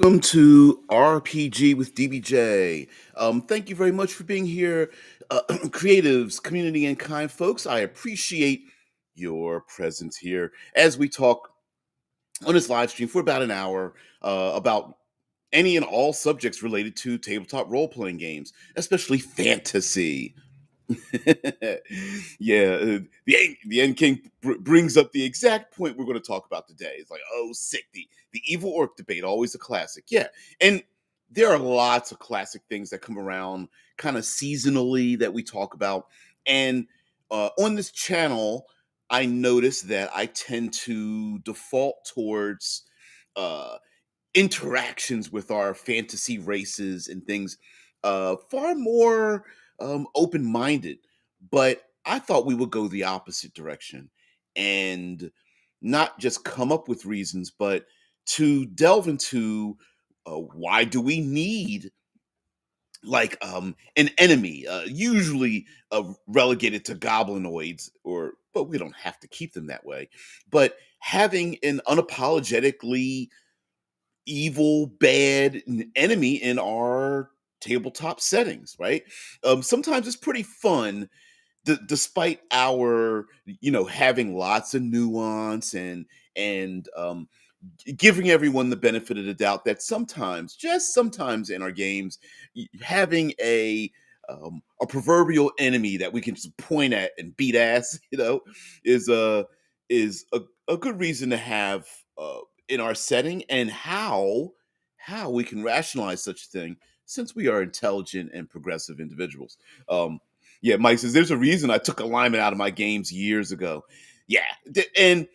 Welcome to RPG with DBJ. Thank you very much for being here, creatives, community, and kind folks. I appreciate your presence here as we talk on this live stream for about an hour about any and all subjects related to tabletop role playing games, especially fantasy. Yeah, the End King brings up the exact point we're going to talk about today. It's like, oh, sick, the evil orc debate, always a classic. Yeah, and there are lots of classic things that come around kind of seasonally that we talk about. And on this channel, I notice that I tend to default towards uh, interactions with our fantasy races and things far more open-minded, but I thought we would go the opposite direction and not just come up with reasons, but to delve into why do we need an enemy, usually relegated to goblinoids, or but we don't have to keep them that way, but having an unapologetically evil, bad enemy in our tabletop settings, right? Sometimes it's pretty fun, despite our, having lots of nuance and giving everyone the benefit of the doubt that sometimes, just sometimes in our games, having a proverbial enemy that we can just point at and beat ass, is a is a good reason to have in our setting, and how we can rationalize such a thing since we are intelligent and progressive individuals. Um, yeah, Mike says there's a reason I took alignment out of my games years ago. Yeah, and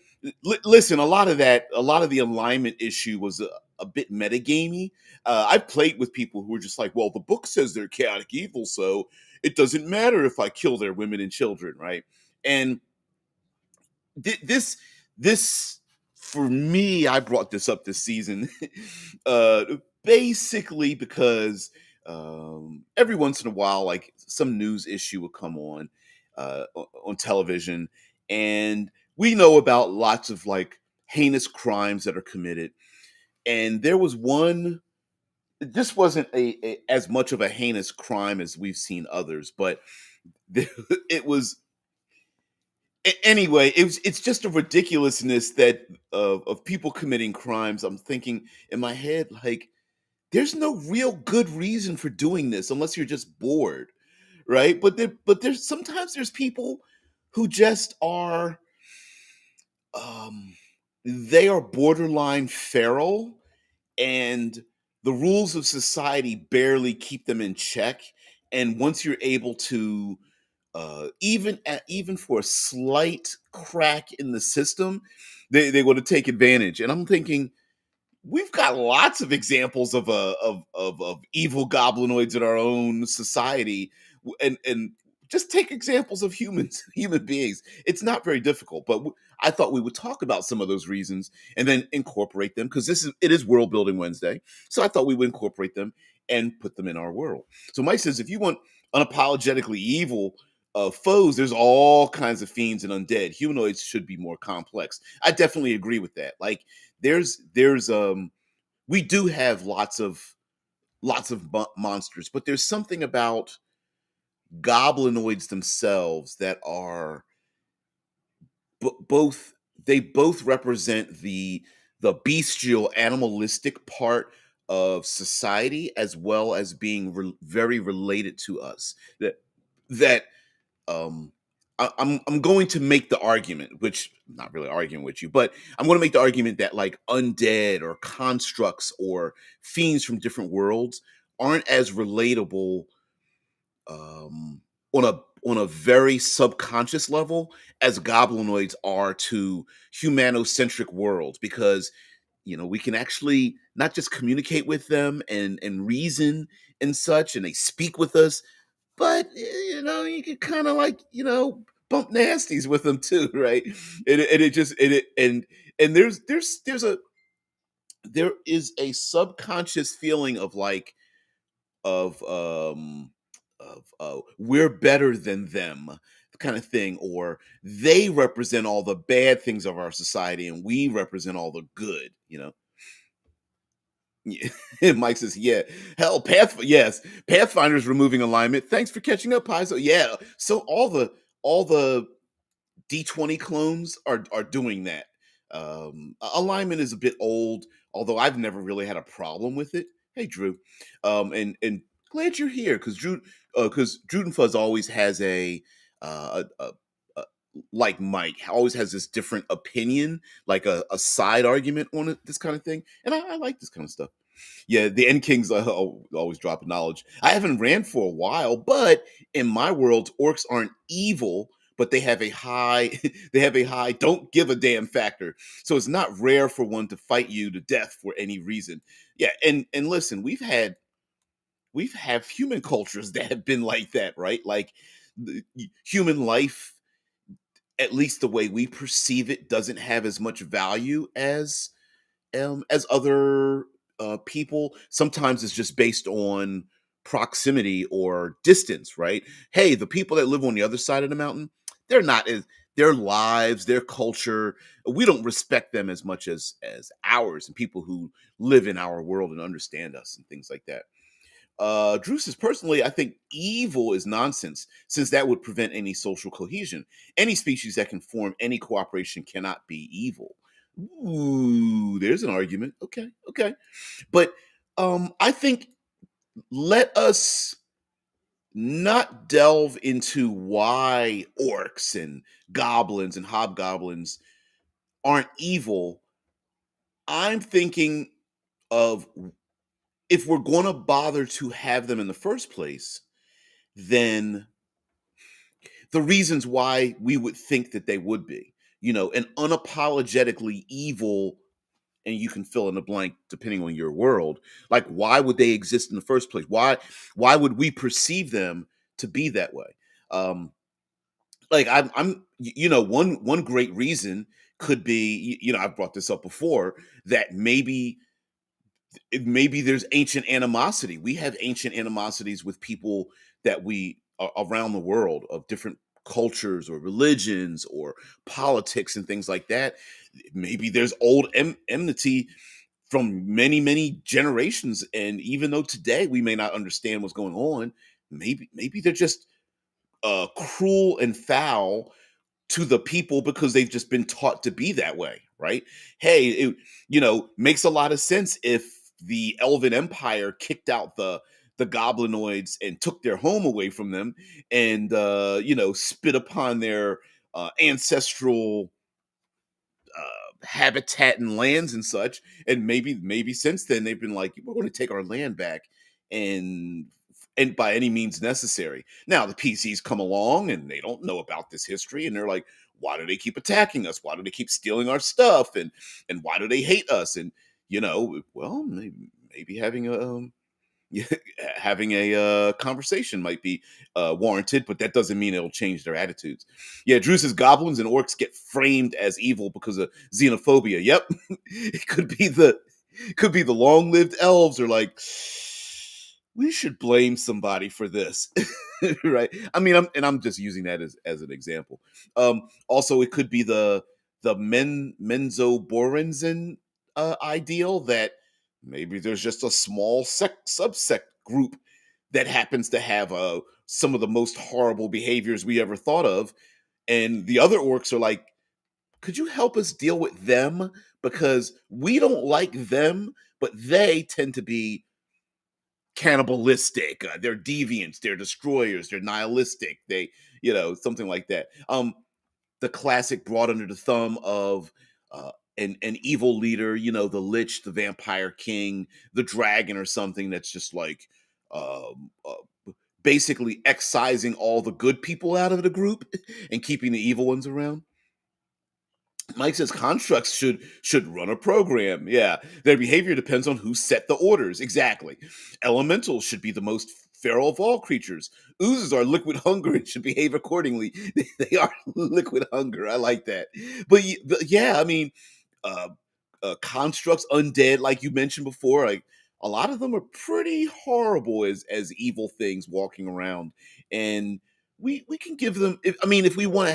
listen, a lot of the alignment issue was a bit metagamey. I've played with people who are just like, well, the book says they're chaotic evil, so it doesn't matter if I kill their women and children, right? And this for me, I brought this up this season, uh, basically because every once in a while, like some news issue will come on on television, and we know about lots of like heinous crimes that are committed. And there was one. This wasn't as much of a heinous crime as we've seen others, but it was anyway, it's just a ridiculousness that of people committing crimes. I'm thinking in my head, like, there's no real good reason for doing this unless you're just bored, right? There's sometimes there's people who just are um they are borderline feral, and the rules of society barely keep them in check. And once you're able to even for a slight crack in the system, they want to take advantage. And I'm thinking, we've got lots of examples of evil goblinoids in our own society, and just take examples of humans, human beings. It's not very difficult, but I thought we would talk about some of those reasons and then incorporate them, because it is World Building Wednesday. So I thought we would incorporate them and put them in our world. So Mike says, if you want unapologetically evil foes, there's all kinds of fiends and undead. Humanoids should be more complex. I definitely agree with that. Like, there's we do have lots of monsters, but there's something about goblinoids themselves that are both, they both represent the bestial animalistic part of society, as well as being very related to us, that um I'm going to make the argument, which I'm not really arguing with you, but I'm going to make the argument that like undead or constructs or fiends from different worlds aren't as relatable um on a very subconscious level as goblinoids are to humanocentric worlds, because we can actually not just communicate with them and reason and such, and they speak with us, but you can kind of like bump nasties with them too, right? And it just and there is a subconscious feeling of like of we're better than them kind of thing, or they represent all the bad things of our society and we represent all the good. Yeah. Mike says, "Yeah, hell, yes, Pathfinder's removing alignment. Thanks for catching up, Paizo." Yeah, so all the D20 clones are doing that. Alignment is a bit old, although I've never really had a problem with it. Hey, Drew, and glad you're here because Drew and Fuzz always has a like Mike always has this different opinion, like a side argument on it, this kind of thing, and I like this kind of stuff. Yeah, the End Kings always dropping knowledge. I haven't ran for a while, but in my world, orcs aren't evil, but they have a high they have a high don't give a damn factor. So it's not rare for one to fight you to death for any reason. Yeah, and listen, we've human cultures that have been like that, right? Like human life, at least the way we perceive it, doesn't have as much value as other people. Sometimes it's just based on proximity or distance, right? Hey, the people that live on the other side of the mountain, they're not as their lives, their culture, we don't respect them as much as ours and people who live in our world and understand us and things like that. Drew says, personally, I think evil is nonsense since that would prevent any social cohesion. Any species that can form any cooperation cannot be evil. Ooh, there's an argument. Okay, okay. But I think let us not delve into why orcs and goblins and hobgoblins aren't evil. I'm thinking of if we're going to bother to have them in the first place, then the reasons why we would think that they would be, an unapologetically evil, and you can fill in the blank depending on your world. Like, why would they exist in the first place? Why would we perceive them to be that way? Um, like one great reason could be, I've brought this up before, that maybe there's ancient animosity. We have ancient animosities with people that we around the world of different cultures or religions or politics and things like that. Maybe there's old enmity from many generations, and even though today we may not understand what's going on, maybe they're just cruel and foul to the people because they've just been taught to be that way, right? Hey, makes a lot of sense if the Elven Empire kicked out the Goblinoids and took their home away from them, and spit upon their ancestral habitat and lands and such. And maybe since then they've been like, we're going to take our land back, and by any means necessary. Now the PCs come along and they don't know about this history, and they're like, why do they keep attacking us? Why do they keep stealing our stuff? And why do they hate us? And well, maybe having yeah, having a conversation might be warranted, but that doesn't mean it'll change their attitudes. Yeah, Drew says goblins and orcs get framed as evil because of xenophobia. Yep, it could be the long-lived elves are like, we should blame somebody for this, right? I mean, I'm just using that as an example. Also, it could be the Menzoberranzan ideal that maybe there's just a small subsect group that happens to have some of the most horrible behaviors we ever thought of, and the other orcs are like, could you help us deal with them because we don't like them, but they tend to be cannibalistic. They're deviants, they're destroyers, they're nihilistic. They, something like that. The classic brought under the thumb of an evil leader, the lich, the vampire king, the dragon, or something that's just like basically excising all the good people out of the group and keeping the evil ones around. Mike says constructs should run a program. Yeah, their behavior depends on who set the orders. Exactly. Elementals should be the most feral of all creatures. Oozes are liquid hunger and should behave accordingly. They are liquid hunger. I like that. But yeah, I mean, uh, constructs, undead, like you mentioned before, like a lot of them are pretty horrible as evil things walking around, and we can give them. I mean, if we want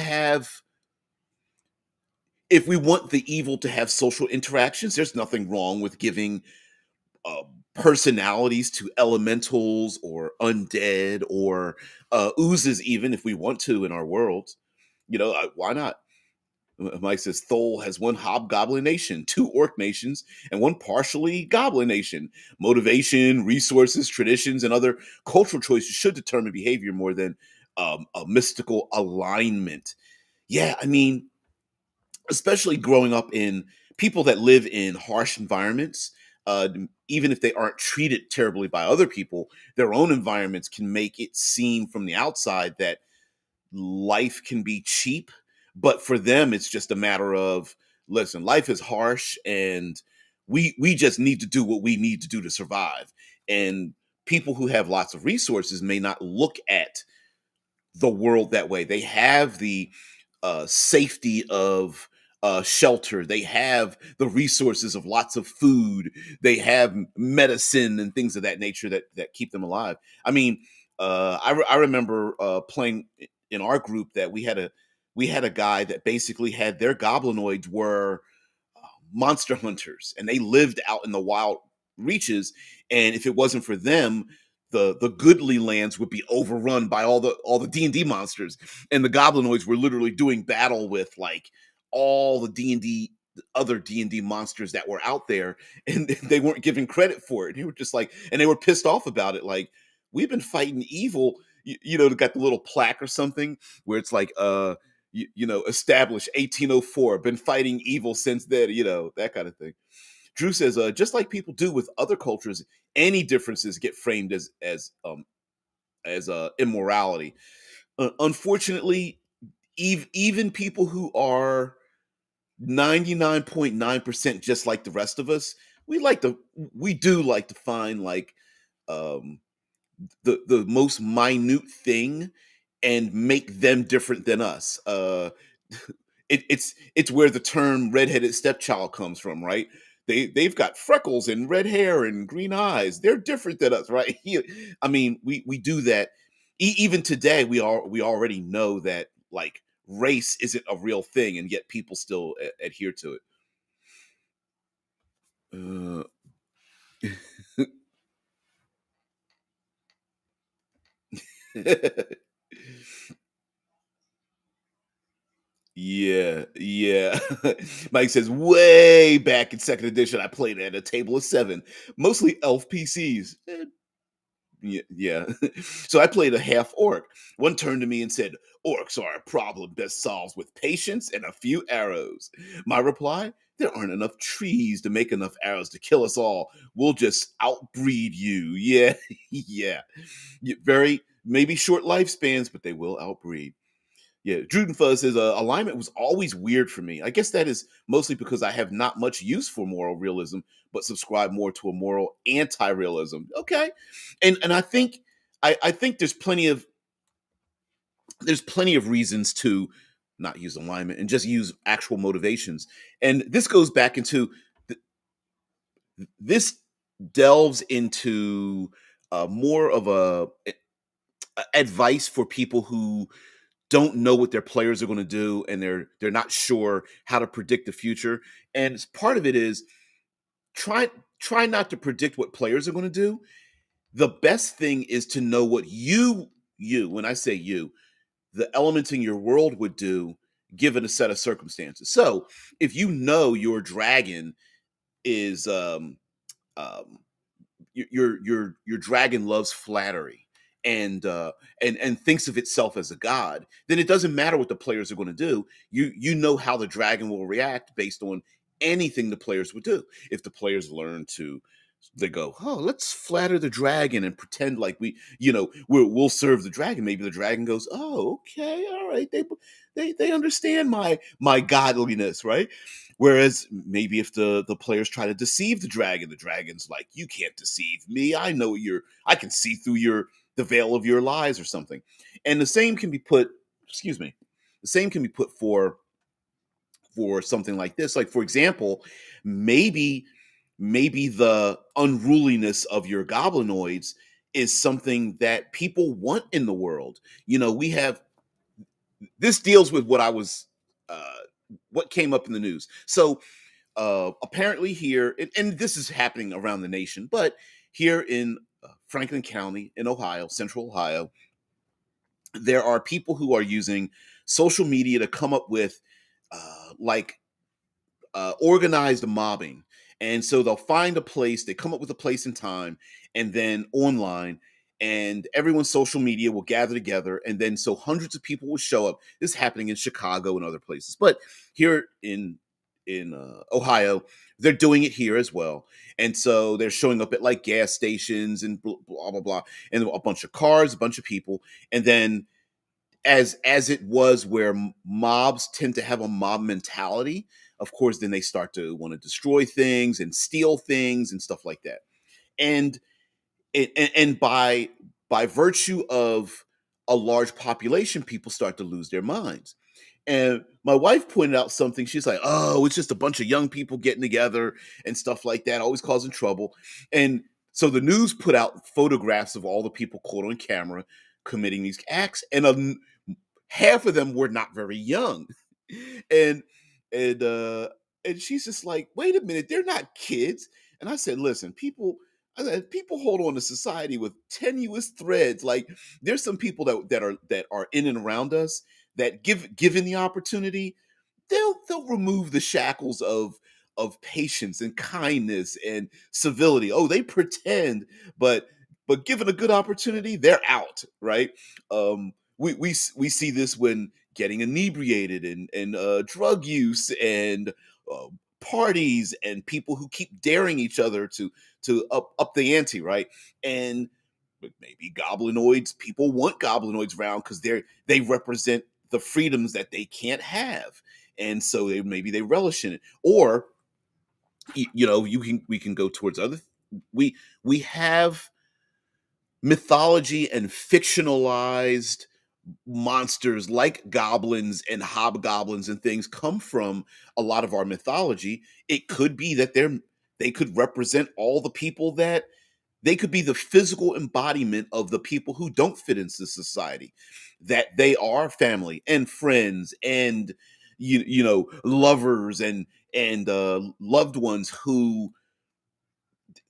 the evil to have social interactions, there's nothing wrong with giving uh, personalities to elementals or undead or oozes, even if we want to in our world. Why not? Mike says Thol has one hobgoblin nation, two orc nations, and one partially goblin nation. Motivation, resources, traditions, and other cultural choices should determine behavior more than a mystical alignment. Yeah, I mean, especially growing up in people that live in harsh environments, even if they aren't treated terribly by other people, their own environments can make it seem from the outside that life can be cheap. But for them, it's just a matter of, listen, life is harsh, and we just need to do what we need to do to survive. And people who have lots of resources may not look at the world that way. They have the safety of shelter. They have the resources of lots of food. They have medicine and things of that nature that keep them alive. I mean, I remember playing in our group that we had a guy that basically had their goblinoids were monster hunters, and they lived out in the wild reaches. And if it wasn't for them, the goodly lands would be overrun by all the D&D monsters, and the goblinoids were literally doing battle with like all the D&D other D&D monsters that were out there, and they weren't given credit for it. They were just like, and they were pissed off about it, like, we've been fighting evil. They got the little plaque or something where it's like established 1804, been fighting evil since then, that kind of thing. Drew says, just like people do with other cultures, any differences get framed as immorality. Unfortunately, even people who are 99.9% just like the rest of us, we do like to find like um the most minute thing and make them different than us. It's where the term redheaded stepchild comes from, right? They've got freckles and red hair and green eyes. They're different than us, right? I mean, we do that. Even today, we already know that like race isn't a real thing, and yet people still adhere to it. Yeah, yeah. Mike says, way back in second edition, I played at a table of seven, mostly elf PCs. Yeah. So I played a half orc. One turned to me and said, "Orcs are a problem best solved with patience and a few arrows." My reply, "There aren't enough trees to make enough arrows to kill us all. We'll just outbreed you." Yeah, yeah. Very, maybe short lifespans, but they will outbreed. Yeah, Drudenfuzz says alignment was always weird for me. I guess that is mostly because I have not much use for moral realism, but subscribe more to a moral anti-realism. Okay, and I think there's plenty of reasons to not use alignment and just use actual motivations. And this goes back into this delves into more of a advice for people who don't know what their players are going to do, and they're not sure how to predict the future. And part of it is try try not to predict what players are going to do. The best thing is to know what you when I say you, the elements in your world would do given a set of circumstances. So if you know your dragon is um your dragon loves flattery, and and thinks of itself as a god, then it doesn't matter what the players are going to do. You know how the dragon will react based on anything the players would do. If the players learn to, they go, "Oh, let's flatter the dragon and pretend like we'll serve the dragon." Maybe the dragon goes, "Oh, okay, all right, they understand my godliness, right?" Whereas maybe if the players try to deceive the dragon's like, "You can't deceive me. I can see through the veil of your lies," or something. And the same can be put, excuse me, the same can be put for something like this. Like, for example, maybe the unruliness of your goblinoids is something that people want in the world. We have, this deals with uh what came up in the news. So apparently here, and this is happening around the nation, but here in Franklin County in Ohio, Central Ohio, there are people who are using social media to come up with like organized mobbing. And so they'll find a place, they come up with a place and time, and then online, and everyone's social media will gather together. And then so hundreds of people will show up. This is happening in Chicago and other places. But here in Ohio, they're doing it here as well. And so they're showing up at like gas stations and blah, blah, blah, and a bunch of cars, a bunch of people. And then as it was where mobs tend to have a mob mentality, of course then they start to want to destroy things and steal things and stuff like that. And and by virtue of a large population, people start to lose their minds. And my wife pointed out something. She's like, "Oh, it's just a bunch of young people getting together and stuff like that, always causing trouble." And so the news put out photographs of all the people caught on camera committing these acts, and half of them were not very young. and and and she's just like, wait a minute, they're not kids. And I said, listen, people, I said, people hold on to society with tenuous threads. Like there's some people that are in and around us that given the opportunity, they'll remove the shackles of patience and kindness and civility. Oh, they pretend, but given a good opportunity, they're out, right? We see this when getting inebriated and drug use and uh, parties and people who keep daring each other to up the ante, right? And maybe goblinoids, people want goblinoids around because they represent the freedoms that they can't have, and so maybe they relish in it. Or we can go towards other. We have mythology and fictionalized monsters like goblins and hobgoblins and things come from a lot of our mythology. It could be that they could represent all the people that they could be the physical embodiment of the people who don't fit into society, that they are family and friends and lovers and loved ones who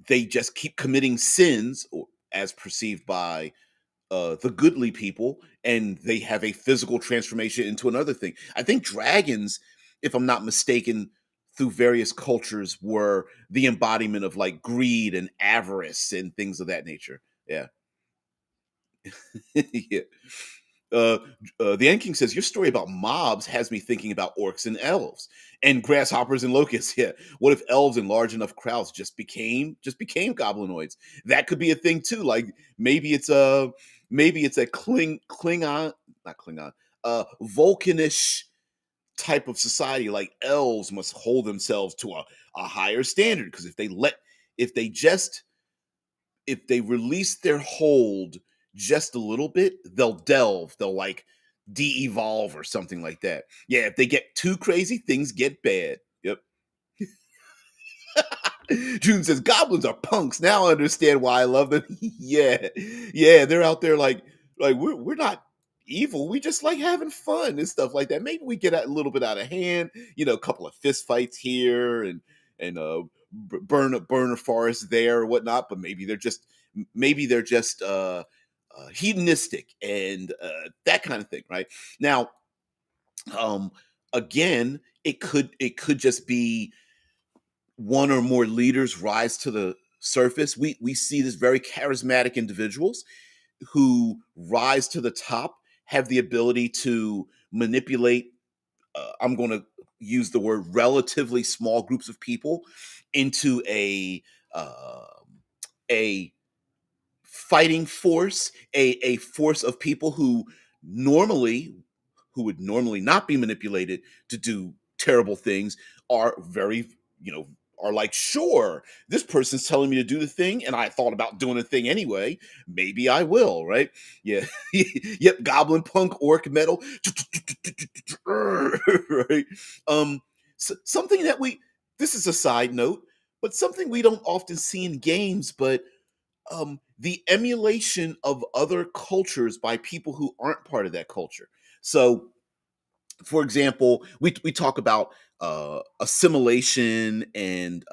they just keep committing sins as perceived by the goodly people, and they have a physical transformation into another thing. I think dragons, if I'm not mistaken, through various cultures were the embodiment of like greed and avarice and things of that nature. Yeah. Yeah. Uh, the End King says your story about mobs has me thinking about orcs and elves and grasshoppers and locusts. Yeah, what if elves in large enough crowds just became goblinoids? That could be a thing too. Like maybe it's a Klingon, not Klingon, Vulcanish type of society. Like elves must hold themselves to a higher standard because if they just if they release their hold just a little bit, they'll like de-evolve or something like that. Yeah, if they get too crazy, things get bad. Yep. June says goblins are punks. Now I understand why I love them. Yeah. Yeah, they're out there like we're not evil. We just like having fun and stuff like that. Maybe we get a little bit out of hand, a couple of fist fights here and burn a forest there or whatnot, but maybe they're just hedonistic and that kind of thing, right? Now, um again, it could just be one or more leaders rise to the surface. We see this very charismatic individuals who rise to the top, have the ability to manipulate, I'm going to use the word relatively small groups of people into uh, a fighting force, a force of people normally who would normally not be manipulated to do terrible things are very, you know, are like, sure, this person's telling me to do the thing, and I thought about doing the thing anyway. Maybe I will, right? Yeah. Yep, goblin punk orc metal. Right. Something that we this is a side note, but something we don't often see in games, but the emulation of other cultures by people who aren't part of that culture. So, for example, we talk about assimilation and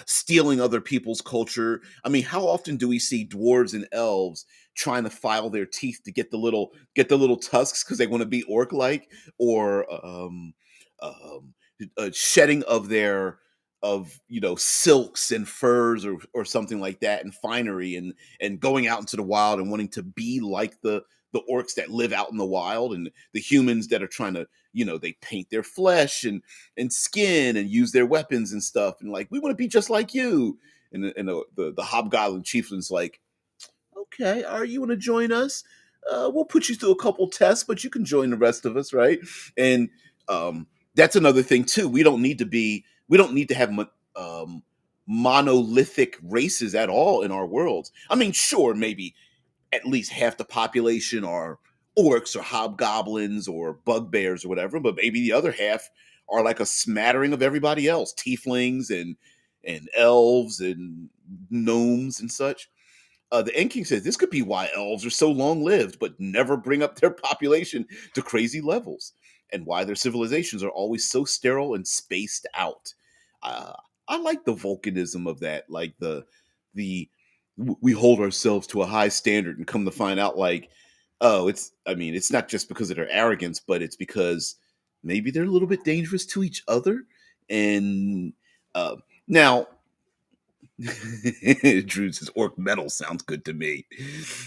stealing other people's culture. I mean, how often do we see dwarves and elves trying to file their teeth to get the little tusks because they want to be orc like, or shedding of their of silks and furs or something like that and finery and going out into the wild and wanting to be like the orcs that live out in the wild, and the humans that are trying to they paint their flesh and skin and use their weapons and stuff, and like, we want to be just like you. And the hobgoblin chieftain's like, okay, all right, you want to join us? We'll put you through a couple tests, but you can join the rest of us, right? And that's another thing too. We don't need to have monolithic races at all in our worlds. I mean, sure, maybe at least half the population are orcs or hobgoblins or bugbears or whatever, but maybe the other half are like a smattering of everybody else, tieflings and elves and gnomes and such. The End King says this could be why elves are so long lived, but never bring up their population to crazy levels, and why their civilizations are always so sterile and spaced out. Uh, I like the volcanism of that, like the we hold ourselves to a high standard, and come to find out, like, oh, I mean, it's not just because of their arrogance, but it's because maybe they're a little bit dangerous to each other. And uh, now Drew says orc metal sounds good to me.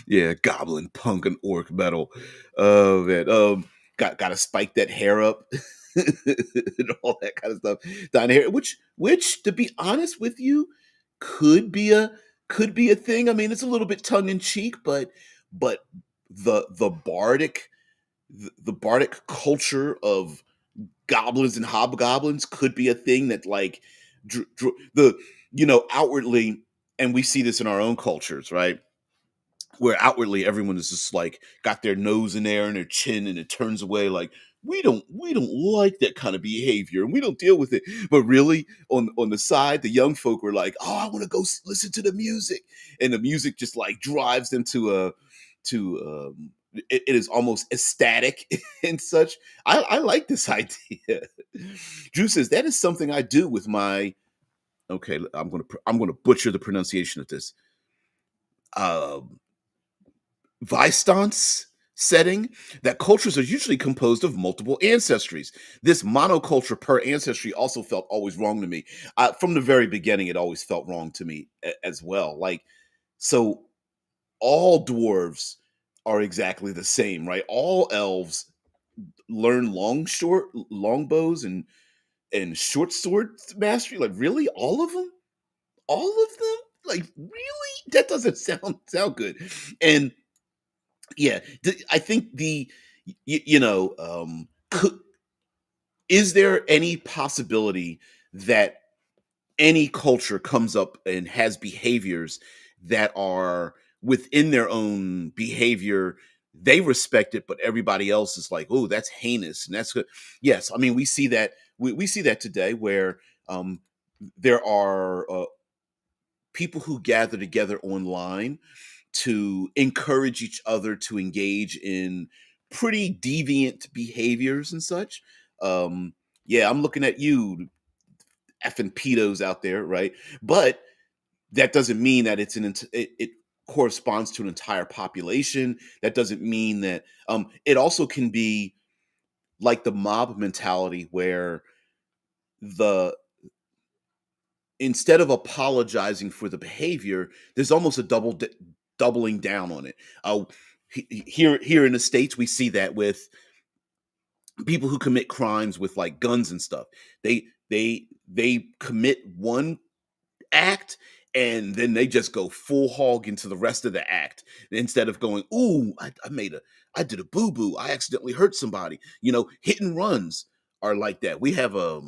Yeah, goblin punk and orc metal. Oh man, gotta spike that hair up and all that kind of stuff. Down hair, which to be honest with you, could be a could be a thing. I mean, it's a little bit tongue in cheek, but the bardic the bardic culture of goblins and hobgoblins could be a thing that, like, the outwardly, and we see this in our own cultures, right, where outwardly everyone is just like got their nose in there and their chin, and it turns away, like, we don't like that kind of behavior and we don't deal with it. But really, on the side, the young folk were like, oh, I want to go listen to the music, and the music just like drives them to it is almost ecstatic and such. I like this idea. Drew says that is something I do with my, okay, I'm gonna butcher the pronunciation of this, um Vistance setting, that cultures are usually composed of multiple ancestries. This monoculture per ancestry also felt always wrong to me. From the very beginning, it always felt wrong to me as well. Like, so all dwarves are exactly the same, right? All elves learn longbows and short sword mastery. Like, really, all of them, all of them. Like, really, that doesn't sound good. And yeah, I think could, is there any possibility that any culture comes up and has behaviors that are within their own behavior, they respect it, but everybody else is like, oh, that's heinous and that's good. Yes, I mean, we see that, we see that today, where there are people who gather together online to encourage each other to engage in pretty deviant behaviors and such. Yeah, I'm looking at you, effing pedos out there, right? But that doesn't mean that it corresponds to an entire population. That doesn't mean that it also can be like the mob mentality, where the instead of apologizing for the behavior, there's almost a doubling down on it. Here in the states, we see that with people who commit crimes with like guns and stuff. They commit one act, and then they just go full hog into the rest of the act, instead of going, ooh, I did a boo boo, I accidentally hurt somebody. Hit and runs are like that. We have a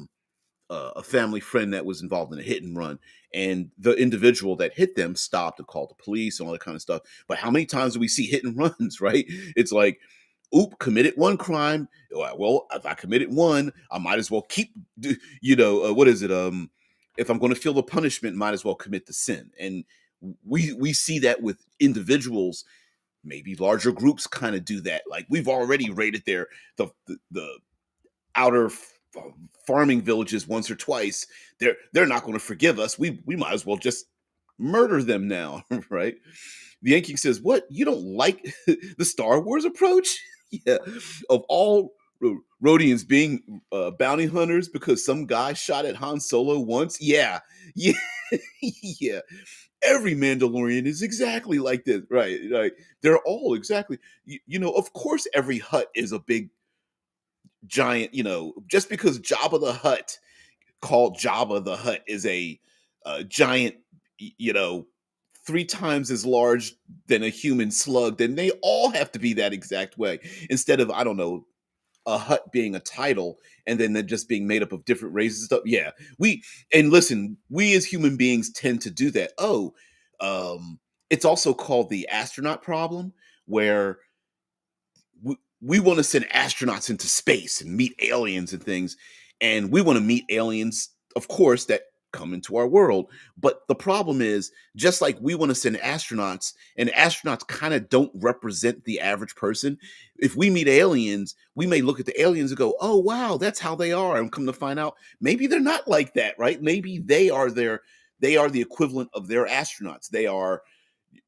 family friend that was involved in a hit and run, and the individual that hit them stopped and called the police and all that kind of stuff. But how many times do we see hit and runs, right? It's like, oop, committed one crime. Well, if I committed one, I might as well keep, what is it? If I'm going to feel the punishment, might as well commit the sin. And we see that with individuals. Maybe larger groups kind of do that. Like, we've already rated the outer farming villages once or twice, they're not going to forgive us. We might as well just murder them now, right? The Yankee says, "What? You don't like the Star Wars approach? Yeah, of all Rhodians being bounty hunters because some guy shot at Han Solo once. Yeah, yeah, yeah. Every Mandalorian is exactly like this, right? Right. They're all exactly. Of course, every hut is a big giant. Just because Jabba the Hutt called Jabba the Hutt is a giant, y- you know, 3 times as large than a human slug, then they all have to be that exact way. Instead of, I don't know, a hut being a title and then they're just being made up of different races and stuff. Yeah. And listen, we as human beings tend to do that. Oh, it's also called the astronaut problem, where we want to send astronauts into space and meet aliens and things. And we want to meet aliens, of course, that come into our world. But the problem is, just like we want to send astronauts, and astronauts kind of don't represent the average person. If we meet aliens, we may look at the aliens and go, oh, wow, that's how they are. And come to find out, maybe they're not like that, right? Maybe they are the equivalent of their astronauts. They are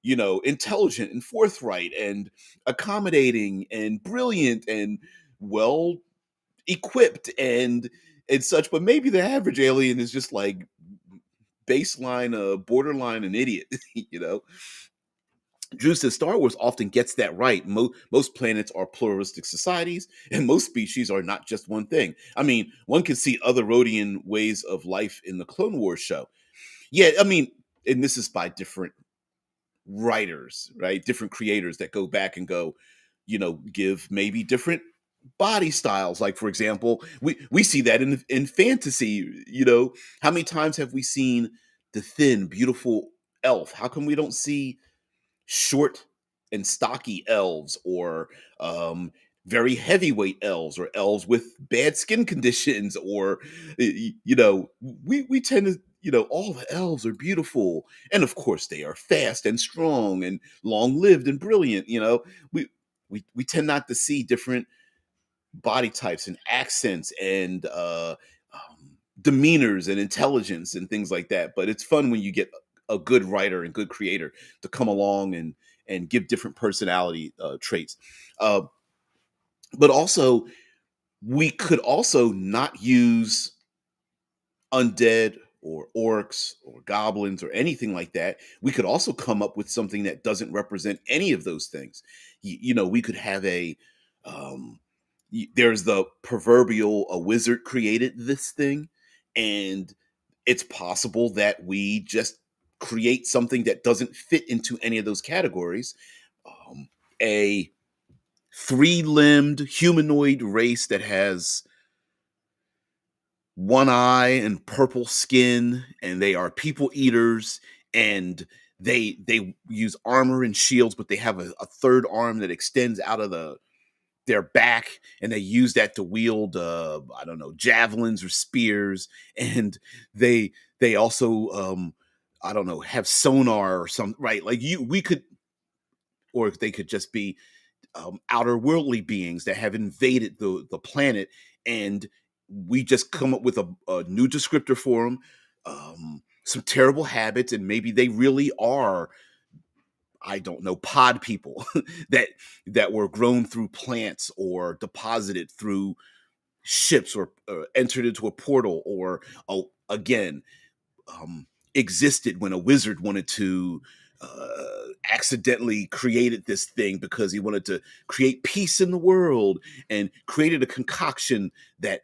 intelligent and forthright and accommodating and brilliant and well equipped and such. But maybe the average alien is just like baseline, borderline an idiot. you know Drew says Star Wars often gets that right. Most planets are pluralistic societies, and most species are not just one thing. I mean, one can see other Rhodian ways of life in the Clone Wars show. Yeah, I mean, and this is by different writers, right? Different creators that go back and go, give maybe different body styles. Like, for example, we see that in fantasy. How many times have we seen the thin, beautiful elf? How come we don't see short and stocky elves, or um, very heavyweight elves, or elves with bad skin conditions, or we tend to, all the elves are beautiful, and of course they are fast and strong and long lived and brilliant. We tend not to see different body types and accents and demeanors and intelligence and things like that. But it's fun when you get a good writer and good creator to come along and give different personality traits. Uh, but also, we could also not use undead or orcs or goblins or anything like that. We could also come up with something that doesn't represent any of those things. We could have um, there's the proverbial a wizard created this thing, and it's possible that we just create something that doesn't fit into any of those categories. A three-limbed humanoid race that has one eye and purple skin, and they are people eaters, and they use armor and shields, but they have a third arm that extends out of their back, and they use that to wield I don't know, javelins or spears. And they also I don't know, have sonar or something, right? Like, you we could, or they could just be outer worldly beings that have invaded the planet, and we just come up with a new descriptor for them, some terrible habits, and maybe they really are, I don't know, pod people that were grown through plants or deposited through ships, or entered into a portal, or again, existed when a wizard wanted to accidentally created this thing because he wanted to create peace in the world, and created a concoction that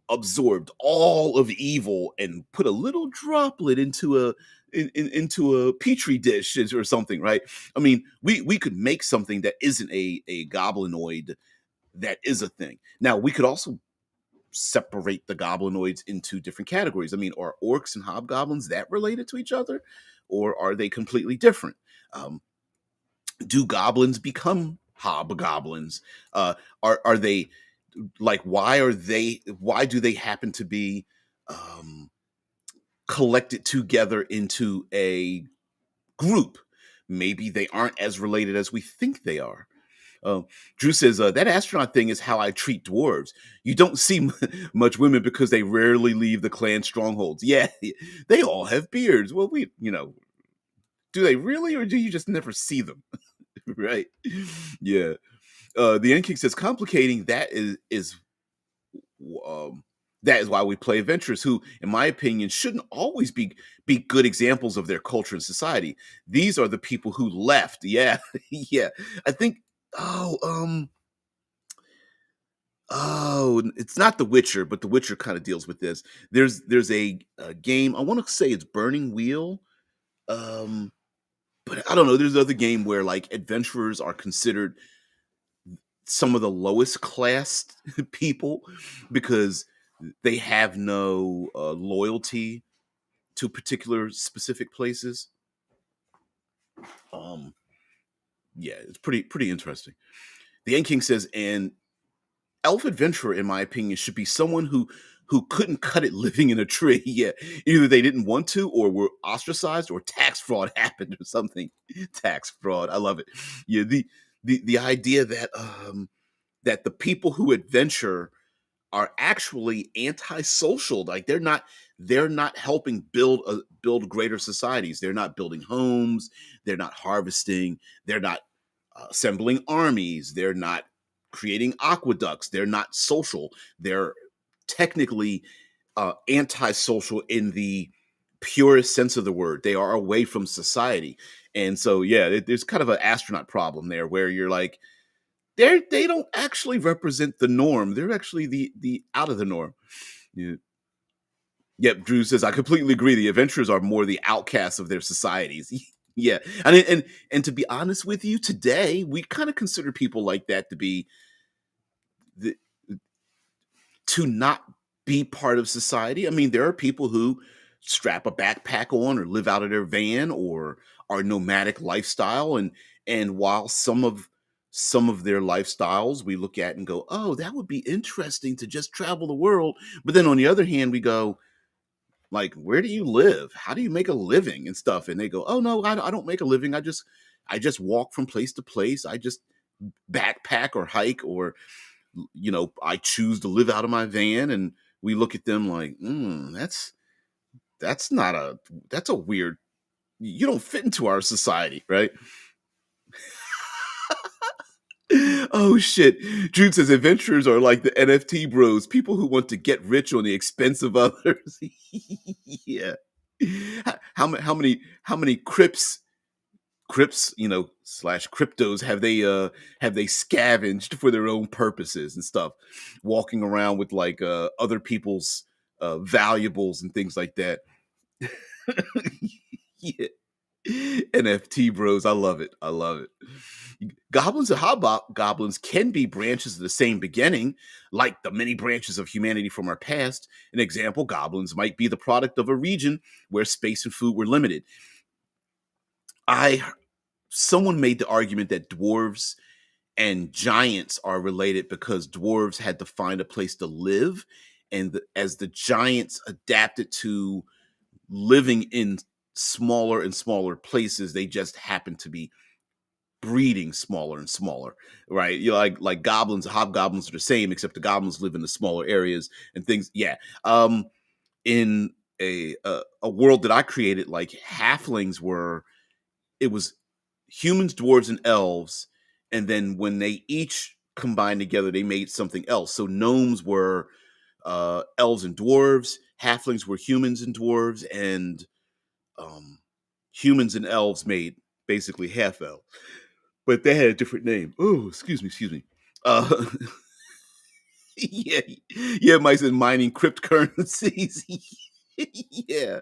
absorbed all of evil and put a little droplet into a petri dish or something, right? I mean, we could make something that isn't a goblinoid that is a thing. Now, we could also separate the goblinoids into different categories. I mean, are orcs and hobgoblins that related to each other, or are they completely different? Um, do goblins become hobgoblins? Are they, like, why do they happen to be um, collected together into a group? Maybe they aren't as related as we think they are. Um, Drew says that astronaut thing is how I treat dwarves. You don't see much women because they rarely leave the clan strongholds. Yeah, they all have beards. Well, do they really, or do you just never see them? Right? Yeah. The End King says complicating um, that is why we play adventurers who, in my opinion, shouldn't always be good examples of their culture and society. These are the people who left. Yeah, yeah. I think. Oh, it's not The Witcher, but The Witcher kind of deals with this. There's a game. I want to say it's Burning Wheel. Um, but I don't know. There's another game where like adventurers are considered some of the lowest class people because they have no loyalty to particular specific places. Um, yeah, it's pretty interesting. The End King says, and elf adventurer, in my opinion, should be someone who couldn't cut it living in a tree. Yeah, either they didn't want to, or were ostracized, or tax fraud happened, or something. Tax fraud, I love it. Yeah, the idea that that the people who adventure are actually antisocial. Like they're not helping build greater societies. They're not building homes. They're not harvesting. They're not assembling armies. They're not creating aqueducts. They're not social. They're technically antisocial in the purest sense of the word. They are away from society. And so, yeah, there's kind of an astronaut problem there where you're like, they don't actually represent the norm. They're actually the out of the norm. Yeah. Yep, Drew says I completely agree. The adventurers are more the outcasts of their societies. Yeah, and to be honest with you, today we kind of consider people like that to be the, to not be part of society. I mean, there are people who strap a backpack on or live out of their van or are nomadic lifestyle, and while some of their lifestyles we look at and go, "Oh, that would be interesting to just travel the world." But then on the other hand, we go, like, "Where do you live? How do you make a living and stuff?" And they go, "Oh, no, I don't make a living. I just walk from place to place. I just backpack or hike or I choose to live out of my van." And we look at them like, that's not that's a weird, you don't fit into our society, right? Oh shit. Jude says adventurers are like the NFT bros, people who want to get rich on the expense of others. Yeah. How many Crips, slash cryptos have they scavenged for their own purposes and stuff, walking around with like other people's valuables and things like that. Yeah. NFT bros, I love it. I love it. Goblins and hobgoblins can be branches of the same beginning, like the many branches of humanity from our past. An example, goblins might be the product of a region where space and food were limited. I Someone made the argument that dwarves and giants are related because dwarves had to find a place to live, and as the giants adapted to living in smaller and smaller places, they just happened to be breeding smaller and smaller, right? Like goblins and hobgoblins are the same, except the goblins live in the smaller areas and things. Yeah. In a world that I created, like halflings were, it was humans, dwarves, and elves, and then when they each combined together, they made something else. So gnomes were elves and dwarves, halflings were humans and dwarves, and um, humans and elves made basically half elf, but they had a different name. Oh, excuse me. Uh, yeah, yeah, Mike said mining cryptocurrencies. Yeah,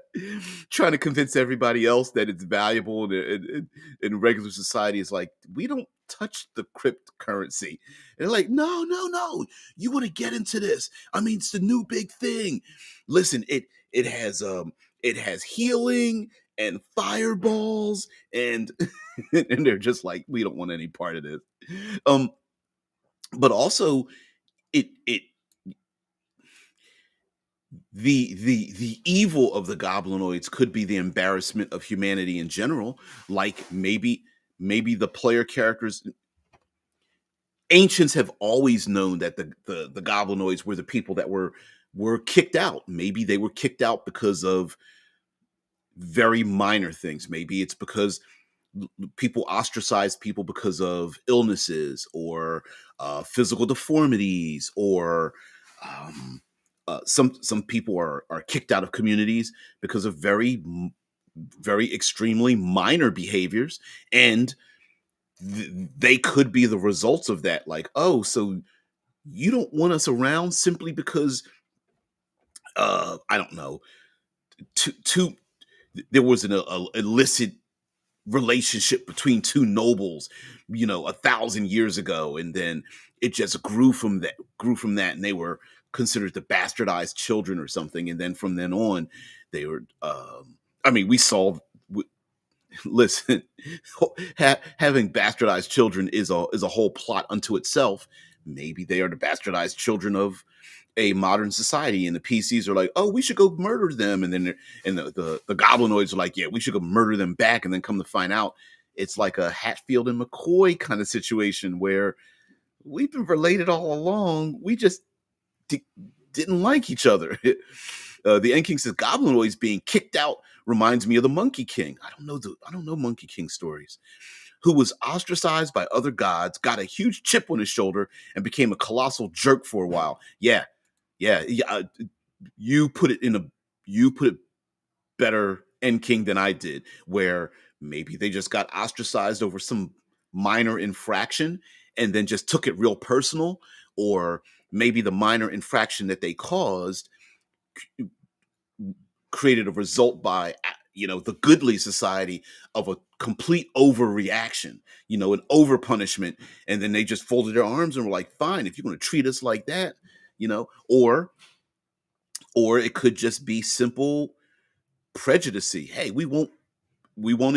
trying to convince everybody else that it's valuable in regular society is like, we don't touch the cryptocurrency. And they're like, no, no, no, you want to get into this? I mean, it's the new big thing. Listen, it has healing and fireballs and and they're just like, we don't want any part of this. Um, but also it the evil of the goblinoids could be the embarrassment of humanity in general. Like maybe the player characters, ancients have always known that the goblinoids were the people that were kicked out. Maybe they were kicked out because of very minor things. Maybe it's because people ostracize people because of illnesses or physical deformities, or some people are kicked out of communities because of very extremely minor behaviors, and they could be the results of that. Like, oh, so you don't want us around simply because I don't know, two there was an illicit relationship between two nobles, 1,000 years ago, and then it just grew from that, and they were considered the bastardized children or something, and then from then on, they were. I mean, we saw. Listen, having bastardized children is a whole plot unto itself. Maybe they are the bastardized children of a modern society, and the PCs are like, "Oh, we should go murder them," and then the goblinoids are like, "Yeah, we should go murder them back," and then come to find out, it's like a Hatfield and McCoy kind of situation where we've been related all along. We just di- didn't like each other. The End King says goblinoids being kicked out reminds me of the Monkey King. I don't know Monkey King stories. Who was ostracized by other gods, got a huge chip on his shoulder, and became a colossal jerk for a while. Yeah, yeah. You put it in a you put it better, End King, than I did. Where maybe they just got ostracized over some minor infraction, and then just took it real personal, or maybe the minor infraction that they caused created a result by the goodly society of a complete overreaction, an over punishment, and then they just folded their arms and were like, fine, if you're going to treat us like that, or it could just be simple prejudice. Hey, we won't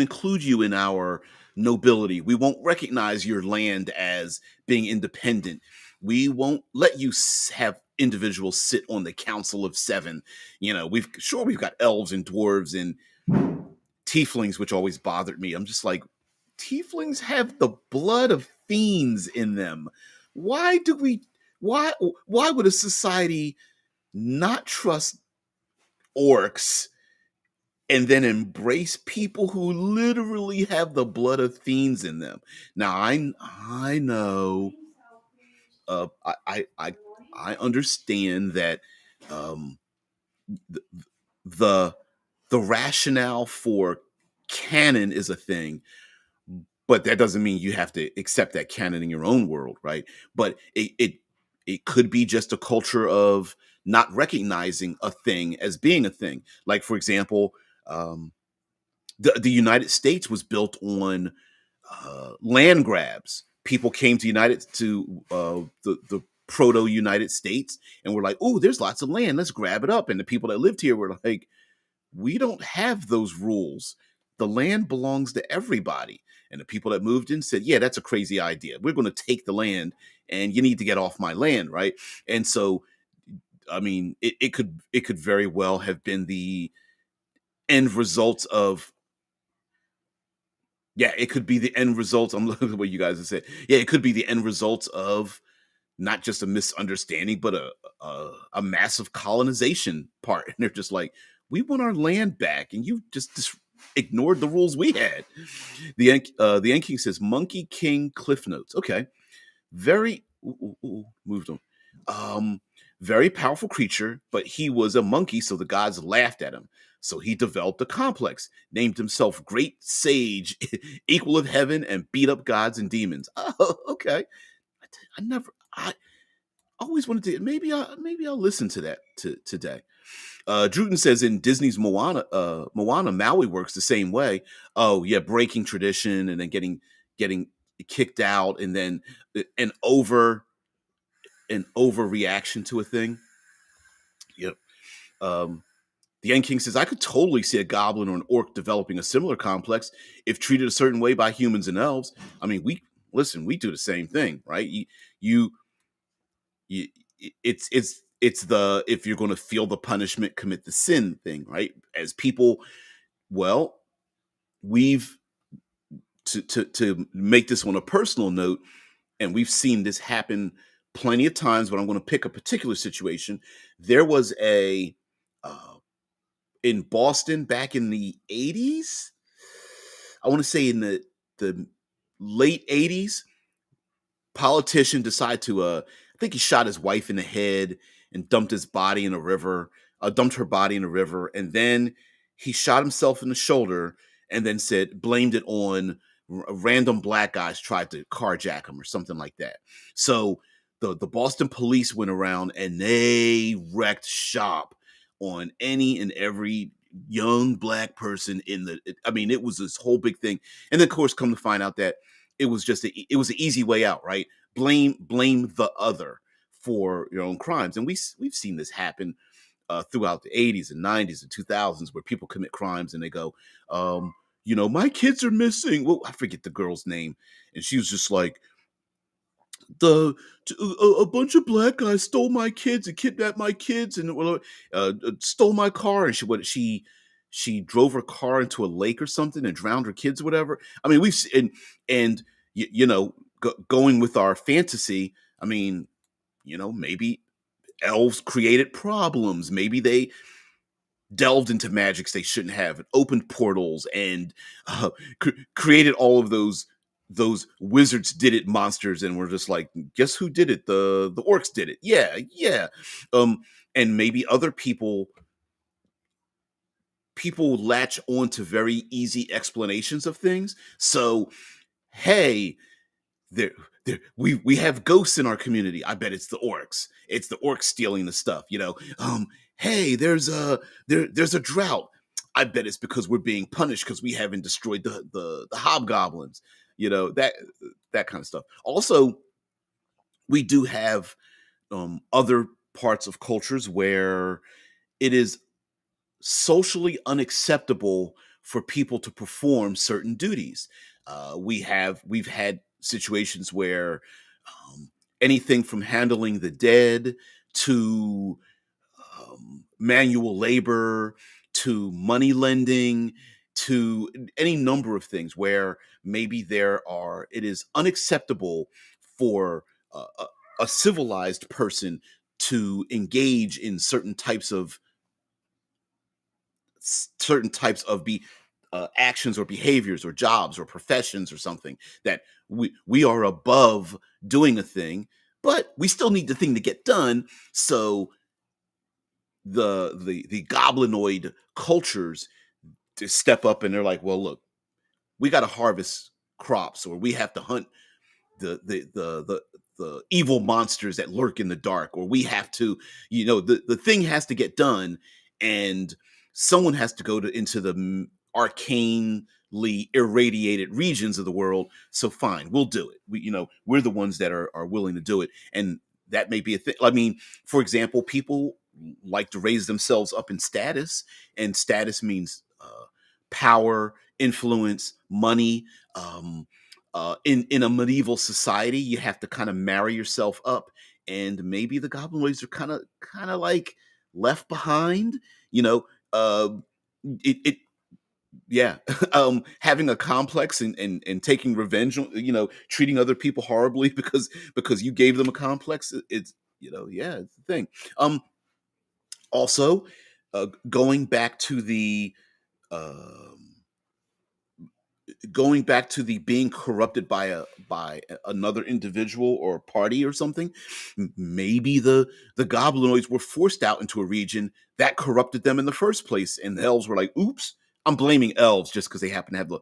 include you in our nobility. We won't recognize your land as being independent. We won't let you have individuals sit on the Council of Seven. We've got elves and dwarves and tieflings, which always bothered me. I'm just like, tieflings have the blood of fiends in them. Why do we? Why would a society not trust orcs and then embrace people who literally have the blood of fiends in them? Now I know, I understand that um, the the the rationale for canon is a thing, but that doesn't mean you have to accept that canon in your own world, right? But it could be just a culture of not recognizing a thing as being a thing. Like, for example, um, the United States was built on land grabs. People came to the proto United States and were like, "Oh, there's lots of land. Let's grab it up." And the people that lived here were like, "We don't have those rules. The land belongs to everybody." And the people that moved in said, "Yeah, that's a crazy idea. We're going to take the land, and you need to get off my land, right?" And so, I mean, it could very well have been the end results of. Yeah, it could be the end results. I'm looking at what you guys have said. Yeah, it could be the end results of not just a misunderstanding, but a massive colonization part. And they're just like, we want our land back, and you just ignored the rules we had. The End King says, Monkey King Cliff Notes. Okay, very moved on. Um, very powerful creature, but he was a monkey, so the gods laughed at him. So he developed a complex, named himself Great Sage, equal of heaven, and beat up gods and demons. Oh, okay. I never. I always wanted to. Maybe I'll listen to that today. Druten says in Disney's Moana, Maui works the same way. Oh yeah, breaking tradition and then getting kicked out, and then an overreaction to a thing. Yep. Um, the End King says, I could totally see a goblin or an orc developing a similar complex if treated a certain way by humans and elves. I mean, we do the same thing, right? You, you it's the, if you're going to feel the punishment, commit the sin thing, right? As people, well, we've to make this on a personal note. and we've seen this happen plenty of times. But I'm going to pick a particular situation. There was a uh, in Boston back in the 80s. I want to say in the late 80s, politician decide to I think he shot his wife in the head and dumped her body in a river, and then he shot himself in the shoulder and then said blamed it on random black guys tried to carjack him or something like that. So the Boston police went around and they wrecked shop on any and every young black person in I mean, it was this whole big thing. And then of course come to find out that it was an easy way out, right? Blame the other for your own crimes, and we've seen this happen throughout the 80s and 90s and 2000s, where people commit crimes and they go, my kids are missing. Well, I forget the girl's name, and she was just like, the a bunch of black guys stole my kids and kidnapped my kids and stole my car, and she drove her car into a lake or something and drowned her kids or whatever. I mean, and going with our fantasy, I mean, maybe elves created problems, maybe they delved into magics they shouldn't have, and opened portals, and uh, created all of those wizards did it monsters, and we're just like, guess who did it? The orcs did it. Yeah, yeah. Um, and maybe other people latch on to very easy explanations of things. So, hey, there we have ghosts in our community. I bet it's the orcs. It's the orcs stealing the stuff, hey, there's a drought. I bet it's because we're being punished because we haven't destroyed the hobgoblins, that kind of stuff. Also, we do have other parts of cultures where it is socially unacceptable for people to perform certain duties. We've had situations where anything from handling the dead to manual labor to money lending to any number of things where maybe it is unacceptable for a civilized person to engage in certain types of actions or behaviors or jobs or professions or something, that we are above doing a thing, but we still need the thing to get done. So the goblinoid cultures to step up, and they're like, well, look, we got to harvest crops, or we have to hunt the evil monsters that lurk in the dark, or we have to, the thing has to get done, and someone has to go into the arcanely irradiated regions of the world. So fine, we'll do it. We're the ones that are willing to do it, and that may be a thing. I mean, for example, people like to raise themselves up in status, and status means power, influence, money. In a medieval society, you have to kind of marry yourself up, and maybe the goblinoids are kind of like left behind. You know, uh, it yeah, having a complex, and taking revenge, treating other people horribly because you gave them a complex. It's yeah, it's the thing. Also, going back to the um, being corrupted by another individual or party or something. Maybe the goblinoids were forced out into a region that corrupted them in the first place, and the elves were like, oops. I'm blaming elves just because they happen to have the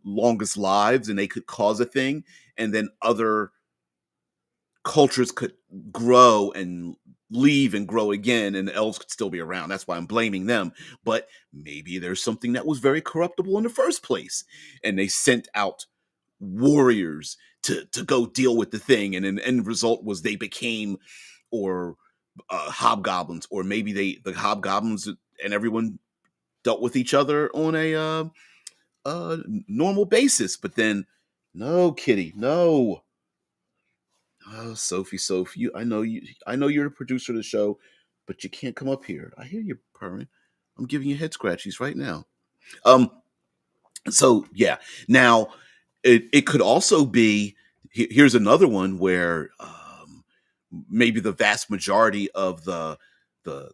longest lives and they could cause a thing, and then other cultures could grow and leave and grow again, and the elves could still be around. That's why I'm blaming them. But maybe there's something that was very corruptible in the first place, and they sent out warriors to go deal with the thing, and an end result was they became, or hobgoblins, or maybe the hobgoblins and everyone dealt with each other on a normal basis. But then, no, Kitty, no. Oh, Sophie, I know you're the producer of the show, but you can't come up here. I hear you purring. I'm giving you head scratchies right now. Um, so yeah. Now, it could also be Here's another one where maybe the vast majority of the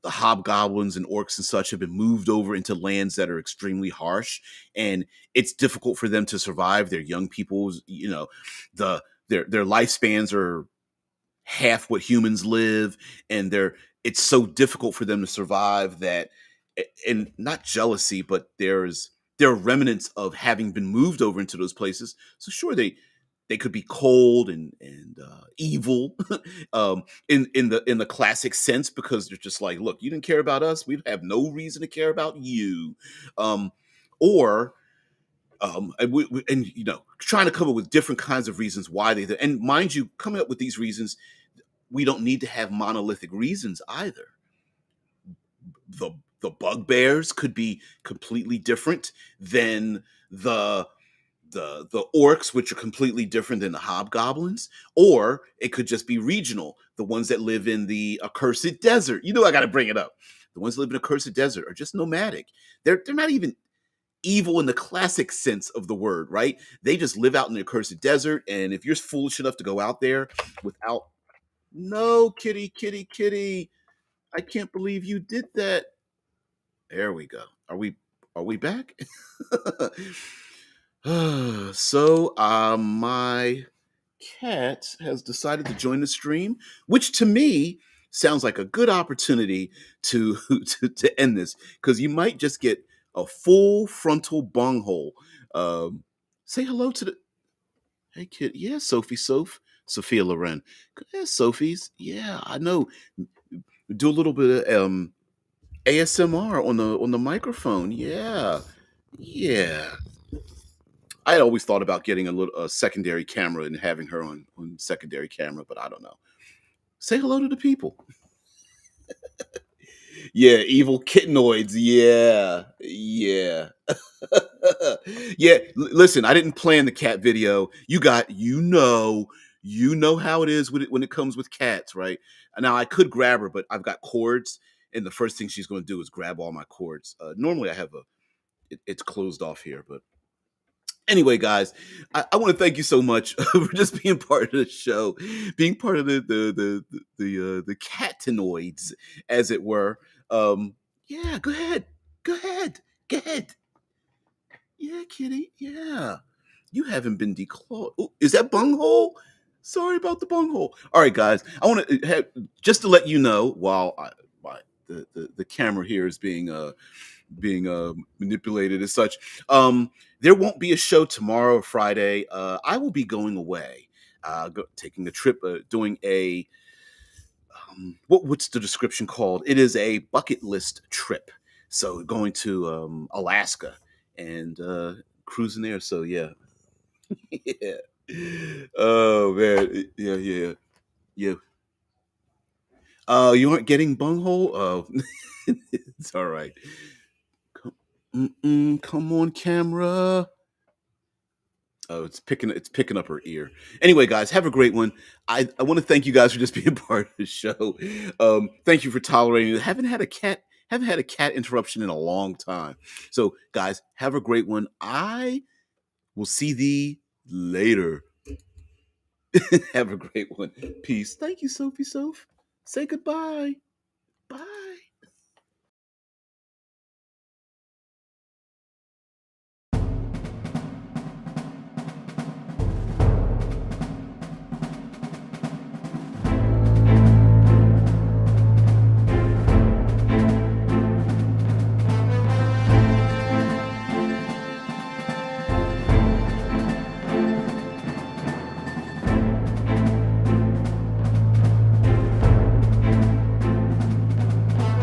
hobgoblins and orcs and such have been moved over into lands that are extremely harsh, and it's difficult for them to survive. They're young people, their lifespans are half what humans live, and it's so difficult for them to survive that, and not jealousy, but there are remnants of having been moved over into those places. So sure, they could be cold and evil, in the classic sense, because they're just like, look, you didn't care about us, we have no reason to care about you, um, or and trying to come up with different kinds of reasons why and mind you, coming up with these reasons, we don't need to have monolithic reasons either. The bugbears could be completely different than the the orcs, which are completely different than the hobgoblins, or it could just be regional. The ones that live in the accursed desert, I got to bring it up. The ones that live in accursed desert are just nomadic. They're not even evil in the classic sense of the word, right? They just live out in the accursed desert, and if you're foolish enough to go out there without, no, kitty, kitty, kitty, I can't believe you did that. There we go. Are we back? So my cat has decided to join the stream, which to me sounds like a good opportunity to to end this, because you might just get a full frontal bunghole. Say hello to the Hey kid, yeah, Sophia Loren. Yeah, Sophie's. Yeah, I know. Do a little bit of ASMR on the microphone. Yeah, yeah. I had always thought about getting a secondary camera and having her on secondary camera, but I don't know. Say hello to the people. Yeah, evil kittenoids. Yeah, yeah, yeah. Listen, I didn't plan the cat video. You know how it is when it comes with cats, right? Now I could grab her, but I've got cords, and the first thing she's going to do is grab all my cords. Normally I have it's closed off here, but anyway, guys, I want to thank you so much for just being part of the show, being part of the catinoids, as it were. Yeah, go ahead, go ahead, go ahead. Yeah, kitty. Yeah, you haven't been declawed. Ooh, is that bunghole? Sorry about the bunghole. All right, guys, I want to have just to let you know while the camera here is being manipulated as such. There won't be a show tomorrow or Friday. I will be going away, taking a trip, doing a what's the description called? It is a bucket list trip. So going to Alaska and cruising there. So yeah, yeah. Oh man, yeah, yeah, yeah. You aren't getting bunghole. Oh, it's all right. Come on, camera. Oh, it's picking up her ear. Anyway, guys, have a great one. I want to thank you guys for just being part of the show. Thank you for tolerating it. Haven't had a cat interruption in a long time. So, guys, have a great one. I will see thee later. Have a great one. Peace. Thank you, Sophie Soph. Say goodbye. Bye.